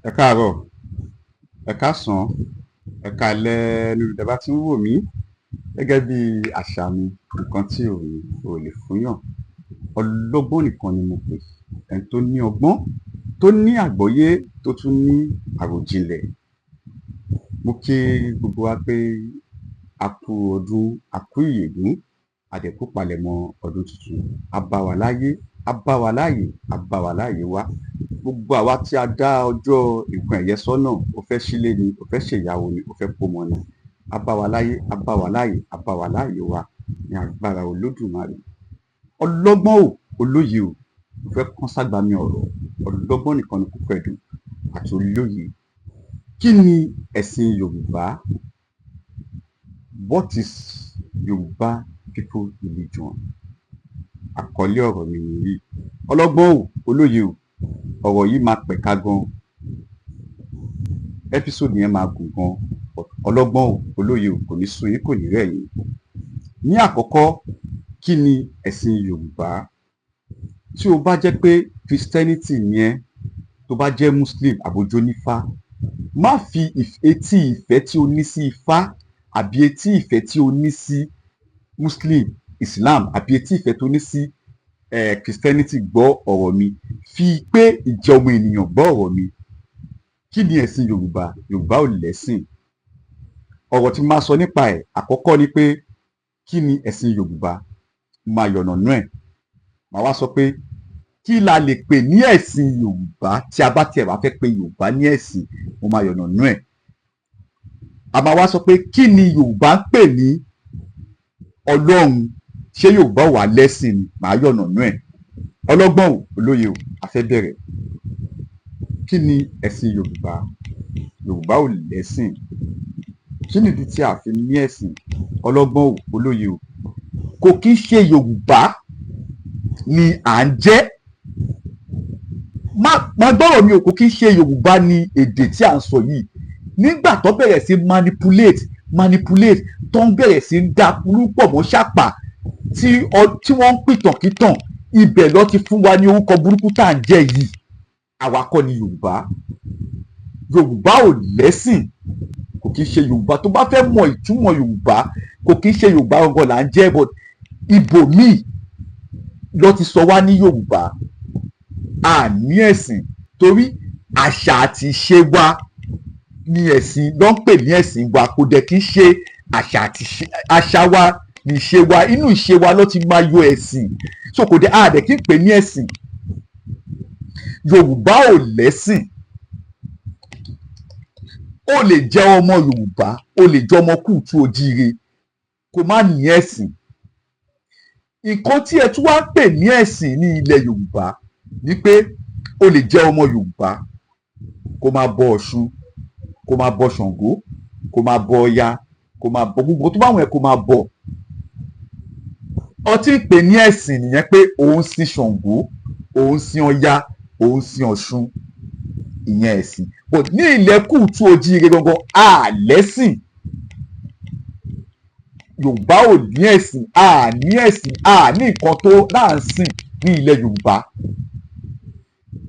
Ẹ káàárọ̀, ẹ káàsán, ẹ káalẹ́ níbi tẹ́ bá ti ń wò mí. Gẹ́gẹ́ bí àṣà mi, nǹkan tí ò lè fúnyàn. Ọlọ́gbọ́n nìkan ni mo pè. Ẹni tó ní ọgbọ́n, tó ní àgbọ́yé, tó tún ní àròjinlẹ̀. Mo kí gbogbo wa pé a kú ọdún, a kú ìyèdún, a dẹ̀ kú palẹ̀mọ́ ọdún tuntun. A bá wa láyé, a bá wa láàyè, a bá wa láàyè wá. Gbogbo àwa tí a dá ọjọ́ nǹkan ẹ̀yẹ sọ́nà, ó fẹ́ sílé ni, ó fẹ́ ṣèyàwó ni, ó fẹ́ kómọ ni. A bá wa láyé, a bá wa láàyè, a bá wa láàyè wá ní agbára Olódùmarè. Ọlọ́gbọ́n o, olóye o, mo fẹ́ kán ságbami ọ̀rọ̀. Ọlọ́gbọ́n nìkan ni kò fẹ́ dùn àti olóye. Kí ni ẹ̀sìn Yorùbá? What is Yorùbá people religion? Àkọlé ọ̀rọ̀ mi nìyí. Ọlọ́gbọ́n o, olóye o, ọ̀rọ̀ yìí máa pẹ̀ka gan. Ẹ́písòdù yẹn máa gùn gan. Ọlọ́gbọ́n o, olóye o, kò ní sú yín, kò ní rẹ̀ yín. Ní àkọ́kọ́, kí ni ẹ̀sìn Yorùbá? Tí o bá jẹ́ pé Christianity ni ẹ́, tó bá jẹ́ Muslim àbójó nífá, má fi etí ìfẹ́ tí o ní sí Ifá àbí etí ìfẹ́ tí o ní sí Muslim, Islam àbí etí ìfẹ́ tó ní sí Christianity gbọ́ ọ̀rọ̀ mi. Fi pé ìjẹ́ ọmọ ènìyàn gbọ́ ọ̀rọ̀ mi. Kí ni ẹ̀sìn Yorùbá? Yorùbá ò lẹ́sìn. Ọ̀rọ̀ tí mo máa sọ nípa ẹ̀, àkọ́kọ́ ni pé kí ni ẹ̀sìn Yorùbá? Máa yànnàná ẹ̀. Màá wá sọ pé kí la lè pè ní ẹ̀sìn Yorùbá tí a bá tiẹ̀ wá fẹ́ pe Yorùbá ní ẹ̀sìn, mo máa yànnàná ẹ̀. A máa wá sọ pé kí ni Yorùbá ń pè ní Ọlọ́run? Ṣé Yorùbá wà lẹ́sìn ni? Màá yànnàná ẹ̀. Ọlọ́gbọ́n o, olóye o, a fẹ́ bẹ̀rẹ̀. Kí ni ẹ̀sìn Yorùbá? Yorùbá ò lẹ́sìn. Kí nìdí tí a fi ní ẹ̀sìn? Ọlọ́gbọ́n o, olóye o, kò kí ń ṣe Yorùbá ni à ń jẹ́. Má gbọ́rọ̀ mi ò, kò kí ń ṣe Yorùbá ni èdè tí à ń sọ yìí. Nígbà tó bẹ̀rẹ̀ sí manipulate tó ń bẹ̀rẹ̀ sí dá púpọ̀ mọ́ ṣàpà tí wọ́n ń pìtànkítàn, ibẹ̀ ló ti fún wa ní orúkọ burúkú tá à ń jẹ́ yìí. Àwa kọ́ ni Yorùbá. Yorùbá ò lẹ́sìn. Kò kí ń ṣe Yorùbá. Tó bá fẹ́ mọ ìtumọ̀ Yorùbá, kò kí ń ṣe Yorùbá gangan là ń jẹ́, but ibòmíì ló ti sọ wá ní Yorùbá. A ní ẹ̀sìn torí àṣà àti ìṣe wa ní ẹ̀sìn ló ń pè ní ẹ̀sìn wa. Kò dẹ̀ kí ń ṣe àṣà wa ní ìṣe wa. Inú ìṣe wa ló ti máa yọ ẹ̀sìn. So kò dẹ̀ a dẹ̀ kí ń pè ní ẹ̀sìn. Yorùbá ò lẹ́sìn. O lè jẹ́ ọmọ Yorùbá, o lè jẹ́ ọmọ Kúùtù Òjíire, kó má ní ẹ̀sìn. Nǹkan tí ẹ tún wá ń pè ní ẹ̀sìn ní ilẹ̀ Yorùbá ni pé o lè jẹ́ ọmọ Yorùbá kó máa bọ Ọ̀ṣun, kó máa bọ Ṣàngó, kó máa bọ Ọya, kó máa bọ gbogbo tó bá wùn ẹ́ kó máa bọ. Ọtí ń pè ní ẹ̀sìn nìyẹn pé òun sin Ṣàngó, òun sin Ọya, òun sin Ọ̀ṣun, ìyẹn ẹ̀sìn. But ní ilẹ̀ Kúùtù Òjíire gangan a lẹ́sìn. Yorùbá ò ní ẹ̀sìn, a ní ẹ̀sìn, a ní nǹkan tó náà ń sìn ní ilẹ̀ Yorùbá.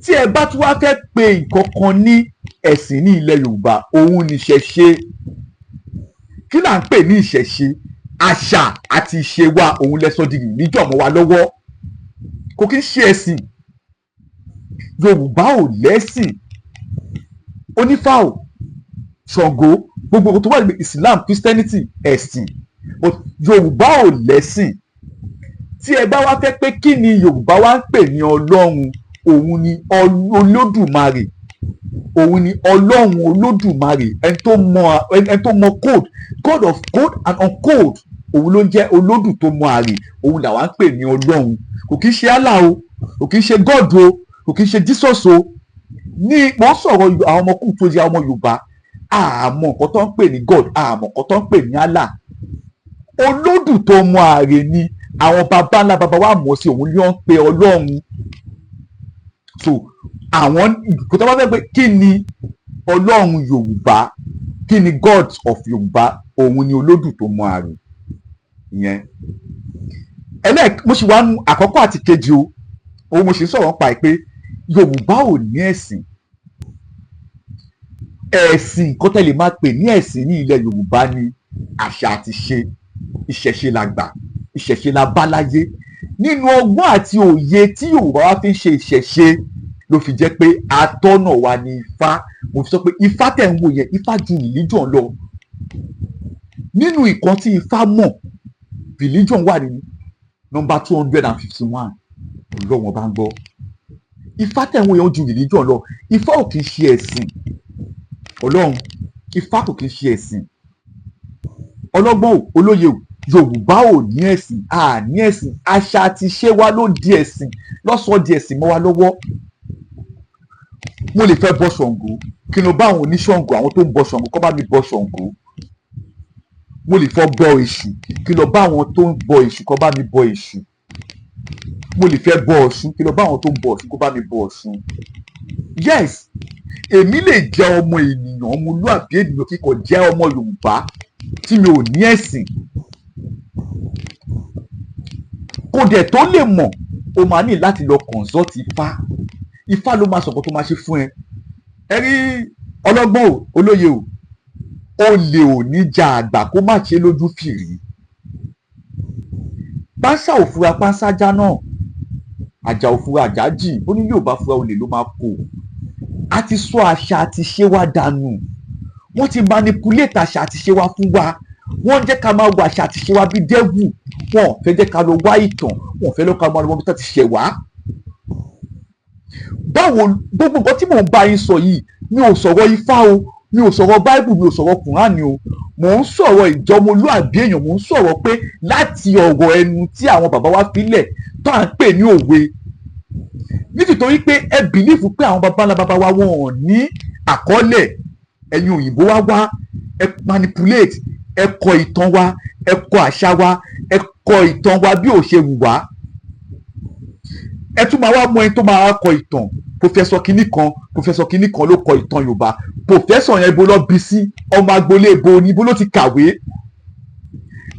Tí ẹ bá tún wá fẹ́ pe nǹkan kan ní ẹ̀sìn ní ilẹ̀ Yorùbá, òun ni ìṣẹ̀ṣe. Kí là ń pè ní ìṣẹ̀ṣe? Àṣà àti ìṣe wa, òun lẹ sọ di religion mọ́ wa lọ́wọ́. Kò kí ń ṣe ẹ̀sìn. Yorùbá ò lẹ́sìn. Onífá o, Ṣàngó, gbogbo tó wà ní Islam, Christianity, ẹ̀sìn. But Yorùbá ò lẹ́sìn. Tí ẹ bá wá fẹ́ pé kí ni Yorùbá wá ń pè ní Ọlọ́run, òun ni Olódùmarè. Òun ni Ọlọ́run Olódùmarè. Ẹni tó mọ code, code of code and uncode. Òun ló ń jẹ́ Olódù tó mọ àrè. Òun làwa ń pè ní Ọlọ́run. Kò kí ń ṣe Allah o, kò kí ń ṣe God o, kò kí ń ṣe Jesus o. Ní wọ́n sọ̀rọ̀ àwọn ọmọ Kúùtù Òjíire, àwọn ọmọ Yorùbá, àmọ́ nǹkan tó ń pè ní God, àmọ́ nǹkan tó ń pè ní Allah. Olódù tó mọ àrè ni àwọn baba ńlá baba wa mọ̀ sí, òun ló ń pe Ọlọ́run. So àwọn kò tó bá fẹ́ pé kí ni Ọlọ́run Yorùbá, kí ni God of Yorùbá, òun ni Olódù tó mọ àrè. Ìyẹn mo sì wá nu àkọ́kọ́ àti kejì o. Òun mo sì sọ̀rọ̀ nípa ẹ̀ pé Yorùbá ò ní ẹ̀sìn. ẹ̀sìn nǹkan tẹ́ lè máa pè ní ẹ̀sìn ní ilẹ̀ Yorùbá ni àṣà àti ṣe. Ìṣẹ̀ṣe la gbà, ìṣẹ̀ṣe la bá láyé. Nínú ọgbọ́n àti òye tí Yorùbá wa fi ń ṣe ìṣẹ̀ṣe ló fi jẹ́ pé atọ́nà wa ni Ifá. Mo fi sọ pé Ifá tẹ̀ ń wò yẹn, Ifá ju religion lọ. Nínú nǹkan tí Ifá mọ̀, religion wà ní nọ́mbà 251. Ọlọ́run bá ń gbọ́. Ifá tẹ̀ ń wò yẹn ó ju religion lọ. Ifá ò kì í ṣe ẹ̀sìn. Ọlọ́run, Ifá kò kì í ṣe ẹ̀sìn. Ọlọ́gbọ́n ò, olóye ò, Yorùbá ò ní ẹ̀sìn, a ní ẹ̀sìn. Àṣà àti ìṣe wa ló di ẹ̀sìn, lọ́sọ̀ọ́ di ẹ̀sìn mọ́ wa lọ́wọ́. Mo lè fẹ́ bọ Ṣàngó, kí n lọ bá àwọn oníṣàngó, àwọn tó ń bọ Ṣàngó kó bá mi bọ Ṣàngó. Mo lè fẹ́ bọ Èṣù, kí n lọ bá àwọn tó ń bọ Èṣù kó bá mi bọ Èṣù. Mo lè fẹ́ bọ Ọ̀ṣun, kí n lọ bá àwọn tó ń bọ Ọ̀ṣun kó bá mi bọ Ọ̀ṣun. Yes, èmi lè jẹ́ ọmọ ènìyàn, ọmọlúàbí ènìyàn, kíkọ jẹ́ ọmọ Yorùbá tí mi ò ní ẹ̀sìn. Kò dẹ̀ tó lè mọ̀, o máa ní láti lọ consult Ifá. Ifá ló máa sọ̀kọ̀ tó máa ṣe fún ẹ. Ẹ rí ọlọ́gbọ́n ò, olóye ò, olè ò ní ja àgbà kó má ṣe lójú fìrí. Pánsá ò fura pánsá já náà, àjà ò fura àjà jì, ó ní Yorùbá fura olè ló máa kó. A ti sọ àṣà àti ṣe wa dànù. Wọ́n ti manipulate àṣà àti ṣe wa fún wa. Wọ́n jẹ́ ká máa wo àṣà àti ṣe wa bí dẹ́wù. Wọ́n fẹ́ jẹ́ ká lọ wá ìtàn, wọ́n fẹ́ lọ ká máa lọ bí tó ti ṣẹ̀ wá. Báwo gbogbo nǹkan tí mò ń bá yín sọ yìí, mi ò sọ̀rọ̀ Ifá o, mi ò sọ̀rọ̀ Bible, mi ò sọ̀rọ̀ Kùránì o. Mò ń sọ̀rọ̀ ìjọmọlúàbí èèyàn, mò ń sọ̀rọ̀ pé láti ọ̀rọ̀ ẹnu tí àwọn bàbá wa filẹ̀ tó à ń pè ní òwe. Nítorí pé ẹ bìlífù pé àwọn bàbá ńlá bàbá wa wọn ò ní àkọọ́lẹ̀. Ẹ̀yin òyìnbó wá, ẹ manipulate, ẹ kọ ìtàn wa, ẹ kọ àṣà wa, ẹ kọ ìtàn wa bí ò ṣe wù wá. Ẹ tún máa wá mọ ẹni tó máa kọ ìtàn. Pòfẹ́sọ̀ kínní kan ló kọ ìtàn Yorùbá. Pòfẹ́sọ̀ yẹn ibo ló bí sí, ọmọ agboolé ibo ni, ibo ló ti kàwé.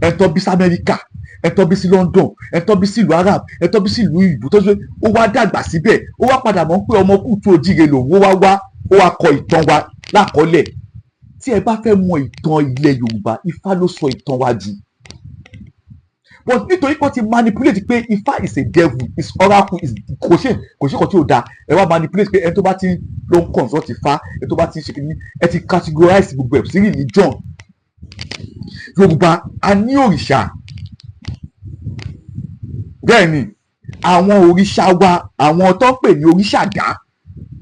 Ẹ tọ́ bí sí Amẹ́ríkà, ẹ tọ́ bí sí London, ẹ tọ́ bí sí ìlú Arab, ẹ tọ́ bí sí ìlú ìbò tó ṣe ó wá dàgbà síbẹ̀, ó wá padà mọ̀ pé ọmọ Kútú Òjíire lòun, ó wá kọ ìtàn wa lákọọ́lẹ̀. Tí ẹ bá fẹ́ mọ ìtàn ilẹ̀ Yorùbá, Ifá ló sọ ìtàn wa jù. But nítorí pé ó ti manipulate pé Ifá is a devil, is oracle, is kò ṣe kan tí ò da. Ẹ wá manipulate pé ẹni tó bá ti lọ ń consult Ifá, ẹni tó bá ti ń ṣe kìíní, ẹ ti categorize gbogbo ẹ̀ sí religion. Yorùbá a ní òrìṣà. Bẹ́ẹ̀ ni àwọn òrìṣà wa, àwọn tó ń pè ní òrìṣàgá,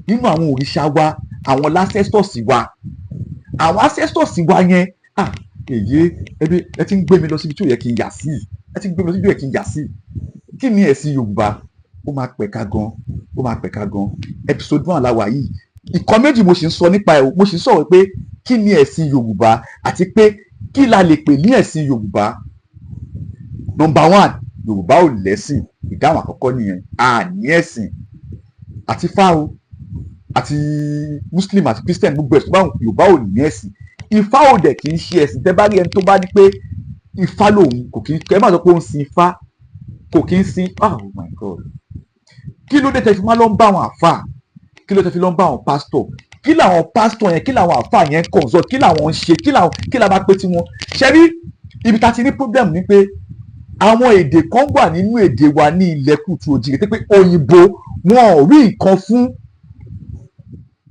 nínú àwọn òrìṣà wa, àwọn ancestors wa, àwọn ancestors wa yẹn, èyí ẹ ti ń gbé mi lọ síbi tí ò yẹ kí n yà sí, ẹ ti ń gbé mi lọ síbi tí ò yẹ kí n yà sí. Kí ni ẹ̀sìn Yorùbá? Ó máa pẹ̀ka gan. Episode 1 la wà yìí. Ìkan méjì mo sì ń sọ nípa ẹ̀, mo sì ń sọ̀rọ̀ pé kí ni ẹ̀sìn Yorùbá àti pé kí la lè pè ní ẹ̀sìn Yorùbá. Number 1, Yorùbá ò lẹ́sìn. Ìdáhùn àkọ́kọ́ nìyẹn. A ní ẹ̀sìn. Àti Ifá o, àti Muslim àti Christian, gbogbo ẹ̀sìn báwọn, Yorùbá ò ní ẹ̀sìn. Ifá ò dẹ̀ kì í ṣe ẹ̀sìn. Tẹ́ bá rí ẹni tó bá ní pé Ifá lòun, kò kì í, ẹ má sọ pé ó ń sin Ifá, kò kì í sin. Oh my God. Kí ló dé tẹ́ fi máa lọ ń bá àwọn àfáà? Kí ló dé tẹ́ fi lọ ń bá àwọn pásítọ̀? Kí làwọn pásítọ̀ yẹn, kí làwọn àfáà yẹn consult, kí làwọn ń ṣe, kí la máa pé tí wọn. Ṣé rí ibi tá ti ní problem ni pé àwọn èdè kan wà nínú èdè wa ní ilẹ̀ Kútú Òjíire pé òyìnbó wọn ò rí nǹkan fún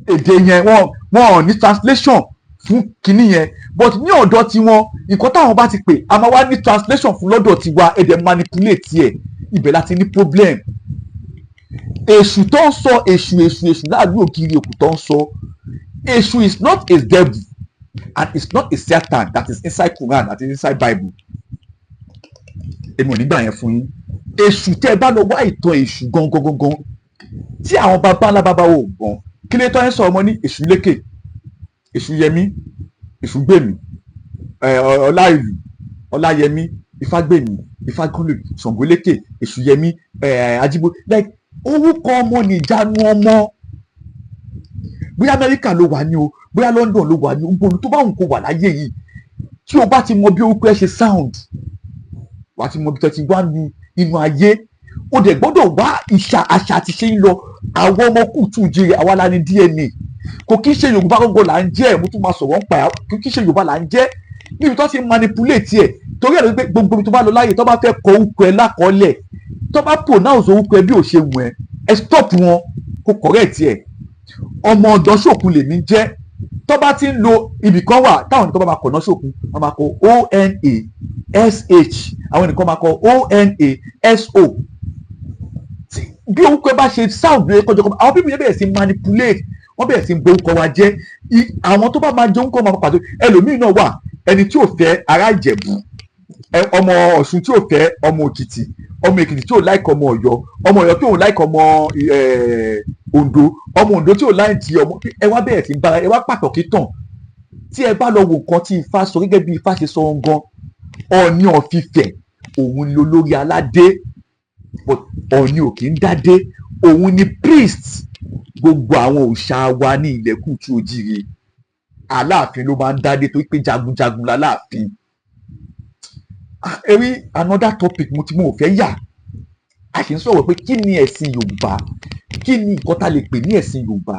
èdè yẹn, wọn ò ní translation fún kinní yẹn, but ní ọ̀dọ̀ tiwọn nǹkan táwọn bá ti pè a máa wá ní translation fún lọ́dọ̀ tiwa, èdè manipulate ẹ̀, ibẹ̀ láti ní problem. Èṣù tó ń sọ èṣù láàrin ògiri òkú tó ń sọ èṣù is not a devil and it's not a Satan that is inside Quran, that is inside Bible. Èmi ò ní gbà yẹn fún yín. Èṣù tẹ́ ẹ bá lọ wá ìtàn èṣù gangan tí àwọn bàbá ńlá bàbá wò gan, kí lè tọ́ ẹ sọ ọmọ ní èṣù lékè, èṣù yẹmí, èṣù gbèmí, ọláìlú, ọláyẹmí, ifágbèmí, ifágúnlù, ṣàngólékè, èṣù yẹmí, ajíbó, like orúkọ ọmọ nìjánu ọmọ. Bóyá Amẹ́ríkà ló wà ní o, bóyá London ló wà ní o, gbogbo tó bá wù kó wà láyé yìí, tí o bá ti mọ bí orúkọ ẹ ṣe sound, wà á ti mọ bí tẹ́ ti wá ní inú ayé. O dẹ̀ gbọ́dọ̀ wá àṣà àti ṣe ń lọ. Àwọn ọmọ Kútú Òjíire àwa la ní DNA. kò kí ṣe Yorùbá gbogbo là ń jẹ́ mo tún máa sọ̀rọ̀ ń pa ẹ̀ kò kí ṣe Yorùbá là ń jẹ́ níbi tó ti manipulate ẹ̀ torí ẹ̀ ló pé gbogbo ibi tó bá lọ láàyè tó bá fẹ́ kọ orúkọ ẹ lákọọ́lẹ̀ tó bá pronounce orúkọ ẹ bí ò ṣe wù ẹ stop wọn kó correct ẹ ọmọ ọ̀dọ̀ Ṣòkun lèmi jẹ́ tó bá ti ń lo ibì kan wà táwọn nìkan bá máa kọ̀nà Ṣòkun wọ́n máa kọ ONASH àwọn nìkan máa kọ ONASO bí orúkọ ẹ bá ṣe sound lóye kọjọ kan àwọn people yẹn bẹ̀rẹ̀ sí manipulate wọ́n bẹ̀rẹ̀ sí borúkọ wa jẹ́ àwọn tó bá máa jẹ orúkọ máa pàtó ẹlòmíì náà wà ẹni tí ò fẹ́ ará Ìjẹ̀bú ọmọ Ọ̀ṣun tí ò fẹ́ ọmọ Èkìtì ọmọ Èkìtì tí ò láìkọ ọmọ Ọ̀yọ́ tí ò láìkọ ọmọ Oǹdó ọmọ Oǹdó tí ò láìkí ọmọ ẹ wá bẹ̀rẹ̀ sí bára ẹ wá pàtàkì kí tàn tí ẹ bá lọ wo nǹkan tí Ifá sọ gẹ́gẹ́ bí Ifá ṣe sọ gan Ọọ̀ni of Ifẹ̀ òun ni olórí aládé Ọọ̀ni ò kì í dádé òun ni priest gbogbo àwọn òòṣà wa ní ilẹ̀ Kútú Òjìrì Aláàfin ló máa ń dádé torí pé jagunjagun l'Aláàfin ẹ̀rí another topic mo ò fẹ́ yà a sì ń sọ̀rọ̀ pé kí ni ẹ̀sìn Yorùbá kí ni nǹkan tá a lè pè ní ẹ̀sìn Yorùbá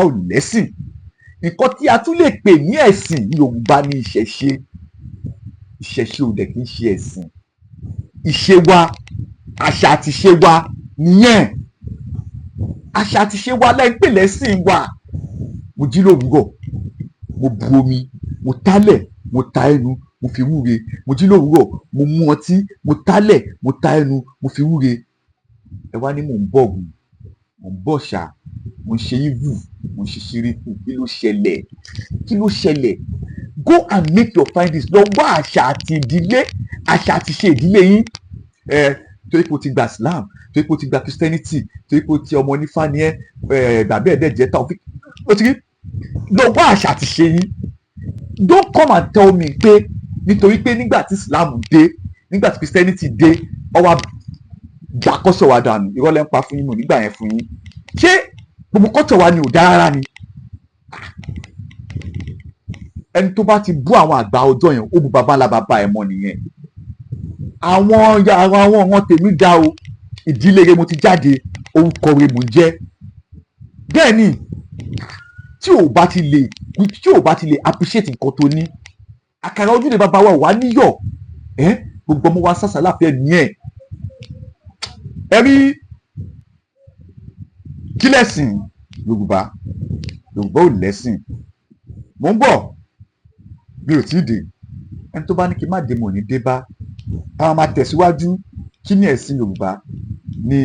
ò lẹ́sìn nǹkan tí a tún lè pè ní ẹ̀sìn Yorùbá ní ìṣẹ̀ṣe ò dẹ̀ kì í ṣe ẹ̀sìn ìṣe wa àṣà àti ìṣe wa nìyẹn àṣà àti ìṣe wa láì pè lẹ́sìn wa mo jí lówùúrọ̀ mo bu omi mo tálẹ̀ mo ta ẹnu mo fi wúre mo jí lówùúrọ̀ mo mú ọtí mo tálẹ̀ mo ta ẹnu mo fi wúre ẹ wá ní mò ń bọ̀ ògùn mò ń bọ̀ ṣá mo ń ṣe ìvù mo ń ṣe ṣíríkù kí ló ṣẹlẹ̀ go and make your findings lọ wá àṣà àti ìdílé àṣà àti ṣe ìdílé yín torí pé o ti gba Islam torí pé o ti gba Christianity torí pé o ti ọmọ onífá ni bàbá ẹ̀ dẹ̀ jẹ́ ta òfin o ti rí lọ wá àṣà àti ṣe yín don't come and tell me pé nítorí pé nígbà tí Islam dé nígbà tí Christianity dé ọwọ́ gbà kọ́ṣọ̀ wa dànù ìrọ̀lẹ́ ń pa fún yín mọ̀ nígbà yẹn fún yín ṣé gbogbo kọ́ṣọ̀ wa ni ò dára rárá ni ẹni tó bá ti bú àwọn àgbà ọjọ́ yẹn ó bu bàbá ńlá bàbá ẹ̀ mọ́ nìyẹn àwọn tèmi dá o ìdílé rẹ̀ mo ti jáde orúkọ rẹ̀ mo jẹ́ bẹ́ẹ̀ ni tí ò bá ti lè appreciate nǹkan tó ní àkàrà ojúde bàbá wa wà níyọ̀ gbogbo ọmọ wa sàṣà láfẹ́ nìyẹn ẹ rí kí lẹ́sìn Yorùbá ò lẹ́sìn mò ń bọ̀ bí ò tí ì dé ẹni tó bá ní kí n má dé mò ní dé bá àwọn máa tẹ̀síwájú kí ni ẹ̀sìn Yorùbá ní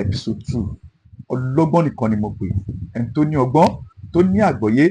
episode 2 ọlọ́gbọ́n nìkan ni mo pè ẹni tó ní ọgbọ́n tó ní àgbọ́yé